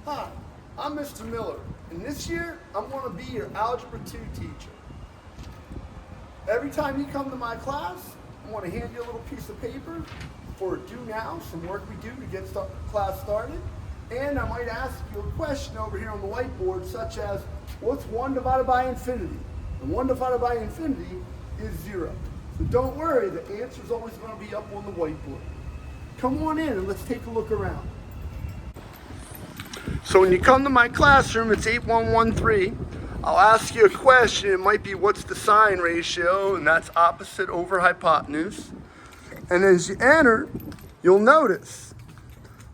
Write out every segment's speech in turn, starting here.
Hi, I'm Mr. Miller, and this year I'm going to be your Algebra 2 teacher. Every time you come to my class, I'm going to hand you a little piece of paper for do now, some work we do to get class started, and I might ask you a question over here on the whiteboard such as, what's 1 divided by infinity? And 1 divided by infinity is 0. So don't worry, the answer is always going to be up on the whiteboard. Come on in and let's take a look around. So when you come to my classroom, it's 8113. I'll ask you a question. It might be, what's the sine ratio? And that's opposite over hypotenuse. And as you enter, you'll notice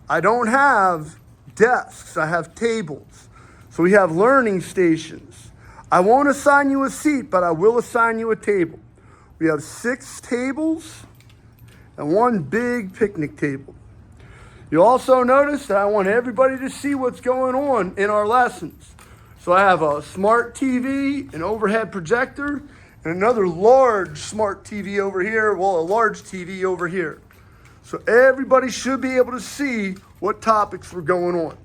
I don't have desks. I have tables. So we have learning stations. I won't assign you a seat, but I will assign you a table. We have 6 tables and 1 big picnic table. You'll also notice that I want everybody to see what's going on in our lessons. So I have a smart TV, an overhead projector, and another large smart TV over here, well, a large TV over here. So everybody should be able to see what topics were going on.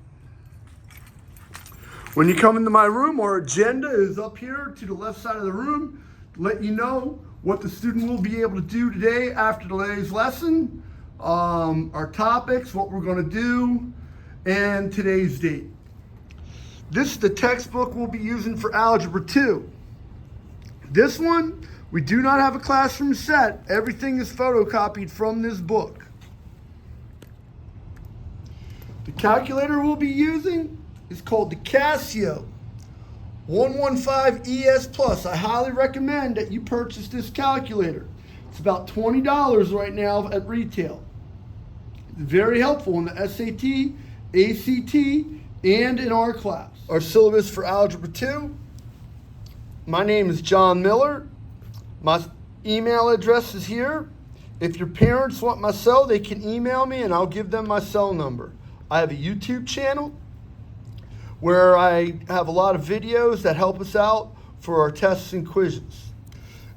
When you come into my room, our agenda is up here to the left side of the room to let you know what the student will be able to do today after today's lesson. Our topics, what we're going to do, and today's date. This is the textbook we'll be using for Algebra 2. This one, we do not have a classroom set. Everything is photocopied from this book. The calculator we'll be using is called the Casio 115 ES Plus. I highly recommend that you purchase this calculator. It's about $20 right now at retail. Very helpful in the SAT, ACT, and in our class. Our syllabus for Algebra 2. My name is John Miller. My email address is here. If your parents want my cell, they can email me and I'll give them my cell number. I have a YouTube channel where I have a lot of videos that help us out for our tests and quizzes.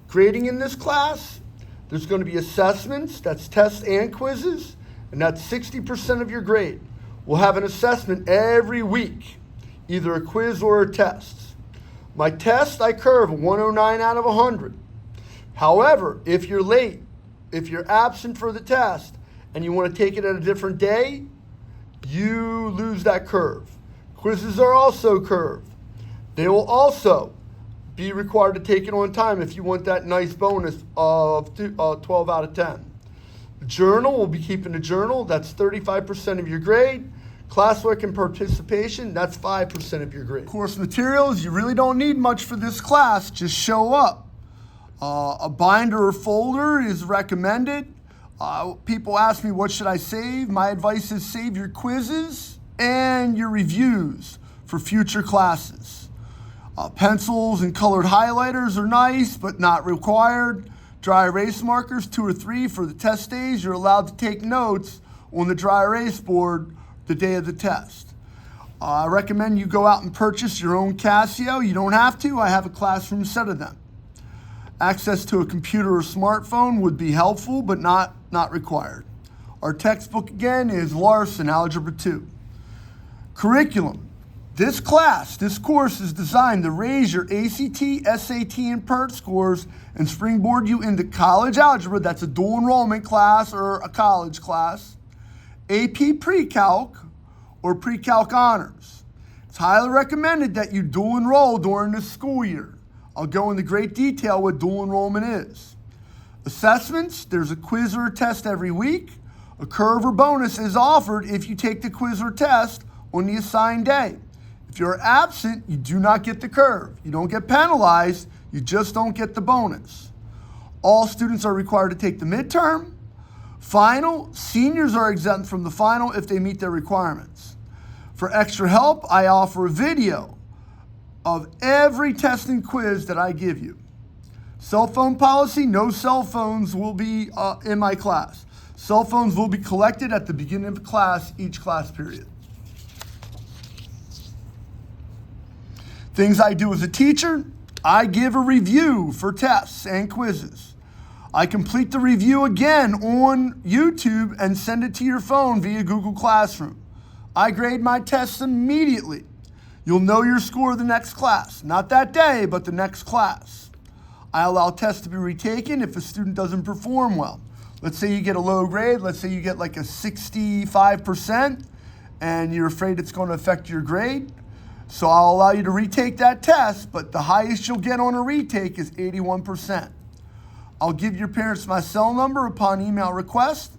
Grading in this class, there's going to be assessments, that's tests and quizzes, and that's 60% of your grade. We'll have an assessment every week, either a quiz or a test. My test, I curve 109 out of 100. However, if you're late, if you're absent for the test, and you want to take it at a different day, you lose that curve. Quizzes are also curved. They will also be required to take it on time if you want that nice bonus of 12 out of 10. The journal, we'll be keeping the journal. That's 35% of your grade. Classwork and participation, that's 5% of your grade. Course materials, you really don't need much for this class. Just show up. A binder or folder is recommended. People ask me, what should I save? My advice is save your quizzes and your reviews for future classes. Pencils and colored highlighters are nice, but not required. Dry erase markers, 2 or 3 for the test days. You're allowed to take notes on the dry erase board the day of the test. I recommend you go out and purchase your own Casio. You don't have to. I have a classroom set of them. Access to a computer or smartphone would be helpful, but not required. Our textbook, again, is Larson Algebra 2. Curriculum. This course is designed to raise your ACT, SAT, and PERT scores and springboard you into college algebra. That's a dual enrollment class or a college class. AP Pre-Calc or Pre-Calc Honors. It's highly recommended that you dual enroll during this school year. I'll go into great detail what dual enrollment is. Assessments, there's a quiz or a test every week. A curve or bonus is offered if you take the quiz or test on the assigned day. If you're absent, you do not get the curve. You don't get penalized, you just don't get the bonus. All students are required to take the midterm. Final, seniors are exempt from the final if they meet their requirements. For extra help, I offer a video of every test and quiz that I give you. Cell phone policy, no cell phones will be in my class. Cell phones will be collected at the beginning of class, each class period. Things I do as a teacher, I give a review for tests and quizzes. I complete the review again on YouTube and send it to your phone via Google Classroom. I grade my tests immediately. You'll know your score the next class. Not that day, but the next class. I allow tests to be retaken if a student doesn't perform well. Let's say you get a low grade. Let's say you get like a 65%, and you're afraid it's going to affect your grade. So I'll allow you to retake that test, but the highest you'll get on a retake is 81%. I'll give your parents my cell number upon email request.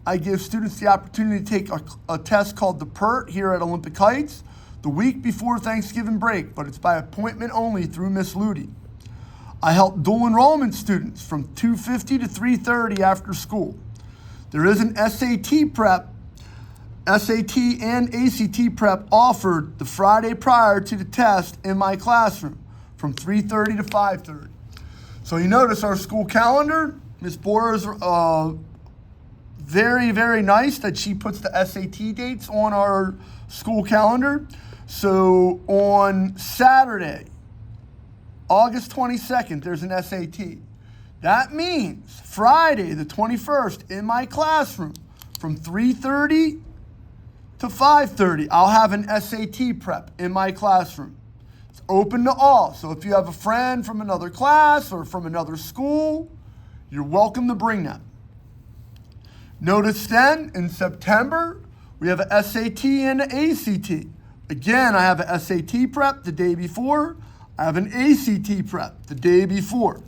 I give students the opportunity to take a test called the PERT here at Olympic Heights the week before Thanksgiving break, but it's by appointment only through Miss Ludy. I help dual enrollment students from 2:50 to 3:30 after school. There is an SAT prep, SAT and ACT prep offered the Friday prior to the test in my classroom from 3:30 to 5:30. So you notice our school calendar, Ms. Borer is very, very nice that she puts the SAT dates on our school calendar. So on Saturday, August 22nd, there's an SAT. That means Friday, the 21st, in my classroom from 3:30 to 5:30, I'll have an SAT prep in my classroom. It's open to all. So if you have a friend from another class or from another school, you're welcome to bring them. Notice then, in September, we have a SAT and an ACT. Again, I have a SAT prep the day before. I have an ACT prep the day before.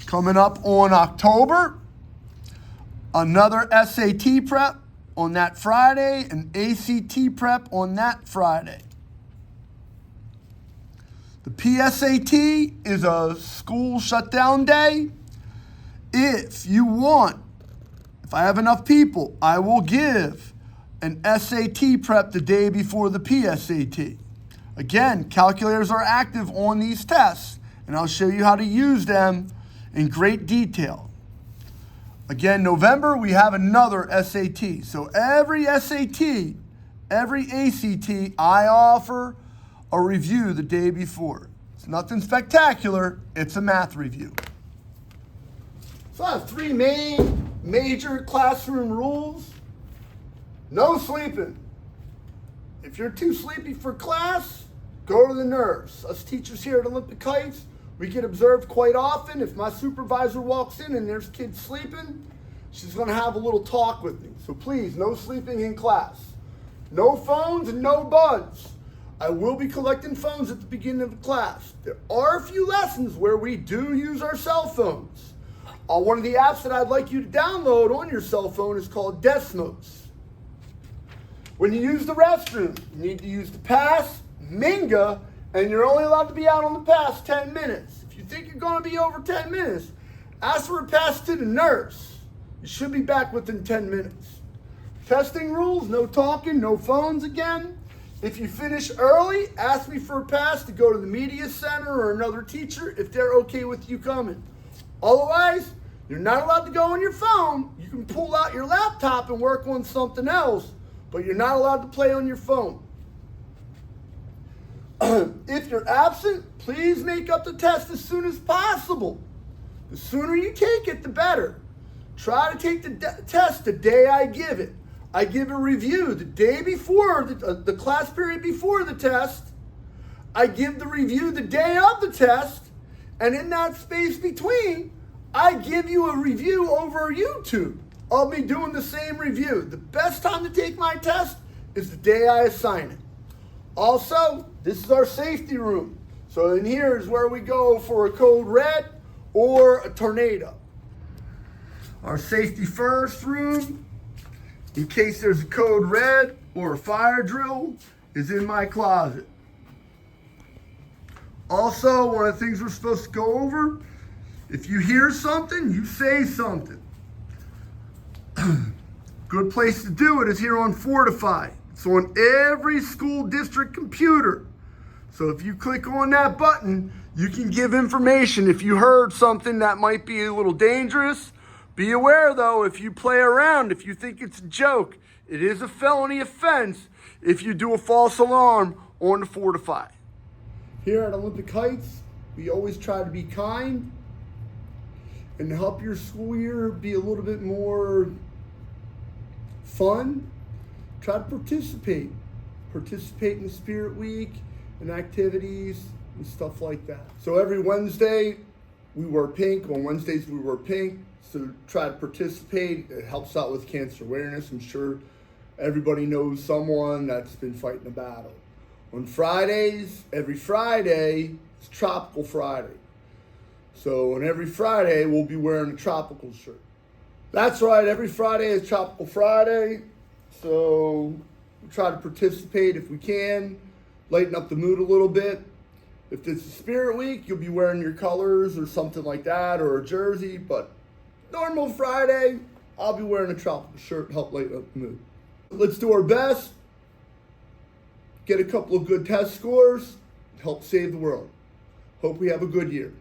Coming up on October, another SAT prep on that Friday, an ACT prep on that Friday. The PSAT is a school shutdown day. If you want, if I have enough people, I will give an SAT prep the day before the PSAT. Again, calculators are active on these tests, and I'll show you how to use them in great detail. Again, November, we have another SAT. So every SAT, every ACT, I offer a review the day before. It's nothing spectacular, it's a math review. So I have three major classroom rules. No sleeping. If you're too sleepy for class, go to the nurse. Us teachers here at Olympic Heights, we get observed quite often. If my supervisor walks in and there's kids sleeping, she's going to have a little talk with me. So please, no sleeping in class. No phones and no buds. I will be collecting phones at the beginning of the class. There are a few lessons where we do use our cell phones. One of the apps that I'd like you to download on your cell phone is called Desmos. When you use the restroom, you need to use the pass, Minga, and you're only allowed to be out on the pass 10 minutes. If you think you're going to be over 10 minutes, ask for a pass to the nurse. You should be back within 10 minutes. Testing rules, no talking, no phones again. If you finish early, ask me for a pass to go to the media center or another teacher if they're okay with you coming. Otherwise, you're not allowed to go on your phone. You can pull out your laptop and work on something else, but you're not allowed to play on your phone. If you're absent, please make up the test as soon as possible. The sooner you take it, the better. Try to take the test the day I give it. I give a review the day before, the class period before the test. I give the review the day of the test. And in that space between, I give you a review over YouTube. I'll be doing the same review. The best time to take my test is the day I assign it. Also, this is our safety room. So in here is where we go for a code red or a tornado. Our safety first room, in case there's a code red or a fire drill, is in my closet. Also, one of the things we're supposed to go over, if you hear something, you say something. Good place to do it is here on Fortify. It's on every school district computer. So if you click on that button, you can give information. If you heard something that might be a little dangerous, be aware though, if you play around, if you think it's a joke, it is a felony offense if you do a false alarm on the Fortify. Here at Olympic Heights, we always try to be kind and help your school year be a little bit more fun. try to participate. Participate in the Spirit Week and activities and stuff like that. So every Wednesday we wear pink. On Wednesdays we wear pink. So try to participate. It helps out with cancer awareness. I'm sure everybody knows someone that's been fighting a battle. On Fridays, every Friday, it's Tropical Friday. So on every Friday, we'll be wearing a tropical shirt. That's right, every Friday is Tropical Friday. So we'll try to participate if we can, lighten up the mood a little bit. If it's a Spirit Week, you'll be wearing your colors or something like that, or a jersey. But normal Friday, I'll be wearing a tropical shirt to help lighten up the mood. Let's do our best. Get a couple of good test scores. Help save the world. Hope we have a good year.